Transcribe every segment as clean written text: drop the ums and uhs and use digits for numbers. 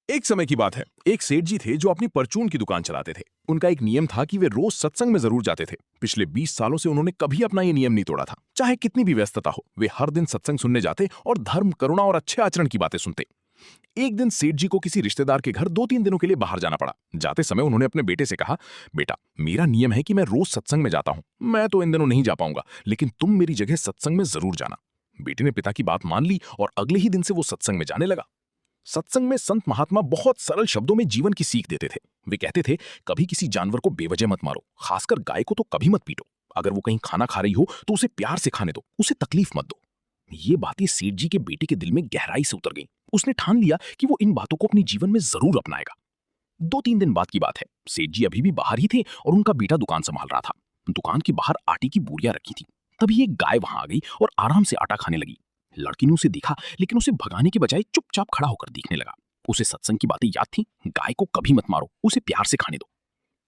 एक समय की बात है, एक सेठ जी थे जो अपनी परचून की दुकान चलाते थे। उनका एक नियम था कि वे रोज सत्संग में जरूर जाते थे। पिछले 20 सालों से उन्होंने कभी अपना ये नियम नहीं तोड़ा था। चाहे कितनी भी व्यस्तता हो, वे हर दिन सत्संग सुनने जाते और धर्म, करुणा और अच्छे आचरण की बातें सुनते। एक दिन सेठ जी को किसी रिश्तेदार के घर 2-3 दिनों के लिए बाहर जाना पड़ा। जाते समय उन्होंने अपने बेटे से कहा, बेटा, मेरा नियम है कि मैं रोज सत्संग में जाता हूं। मैं तो इन दिनों नहीं जा पाऊंगा, लेकिन तुम मेरी जगह सत्संग में जरूर जाना। बेटे ने पिता की बात मान ली और अगले ही दिन से वो सत्संग में जाने लगा। सत्संग में संत महात्मा बहुत सरल शब्दों में जीवन की सीख देते थे। वे कहते थे, कभी किसी जानवर को बेवजह मत मारो, खासकर गाय को तो कभी मत पीटो। अगर वो कहीं खाना खा रही हो तो उसे प्यार से खाने दो, उसे तकलीफ मत दो। ये बातें सेठ जी के बेटे के दिल में गहराई से उतर गईं। उसने ठान लिया कि वो इन बातों को अपने जीवन में जरूर अपनाएगा। 2-3 दिन बाद की बात है। सेठ जी अभी भी बाहर ही थे और उनका बेटा दुकान संभाल रहा था। दुकान के बाहर आटे की बोरियां रखी थी। तभी एक गाय वहां आ गई और आराम से आटा खाने लगी। लड़की ने उसे देखा, लेकिन उसे भगाने के बजाय चुपचाप खड़ा होकर देखने लगा। उसे सत्संग की बातें याद थी, गाय को कभी मत मारो, उसे प्यार से खाने दो।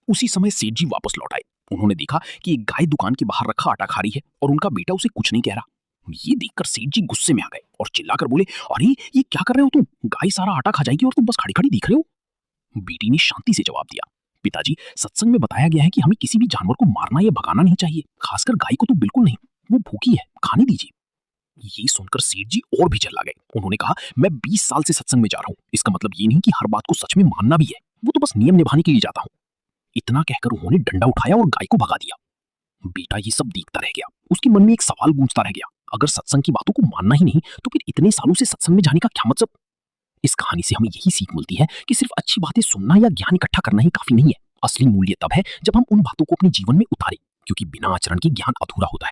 उसी समय सेठ जी वापस लौट आए। उन्होंने देखा कि एक गाय दुकान के बाहर रखा आटा खा रही है और उनका बेटा उसे कुछ नहीं कह रहा। ये देखकर सेठ जी गुस्से में आ गए और चिल्लाकर बोले, अरे ये क्या कर रहे हो तुम? गाय सारा आटा खा जाएगी और तुम बस खड़ी खड़ी देख रहे हो। बेटी ने शांति से जवाब दिया, पिताजी, सत्संग में बताया गया है कि हमें किसी भी जानवर को मारना या भगाना नहीं चाहिए, खासकर गाय को तो बिल्कुल नहीं। वो भूखी है, खाने दीजिए। ये सुनकर सेठ जी और भी चिल्ला गए। उन्होंने कहा, मैं 20 साल से सत्संग में जा रहा हूं, इसका मतलब ये नहीं कि हर बात को सच में मानना भी है। वो तो बस नियम निभाने के लिए जाता हूं। इतना कहकर उन्होंने डंडा उठाया और गाय को भगा दिया। बेटा ये सब देखता रह गया। उसके मन में एक सवाल गूंजता रह गया, अगर सत्संग की बातों को मानना ही नहीं तो फिर इतने सालों से सत्संग में जाने का क्या मतलब? इस कहानी से हमें यही सीख मिलती है कि सिर्फ अच्छी बातें सुनना या ज्ञान इकट्ठा करना ही काफी नहीं है। असली मूल्य तब है जब हम उन बातों को अपने जीवन में उतारें, क्योंकि बिना आचरण के ज्ञान अधूरा होता है।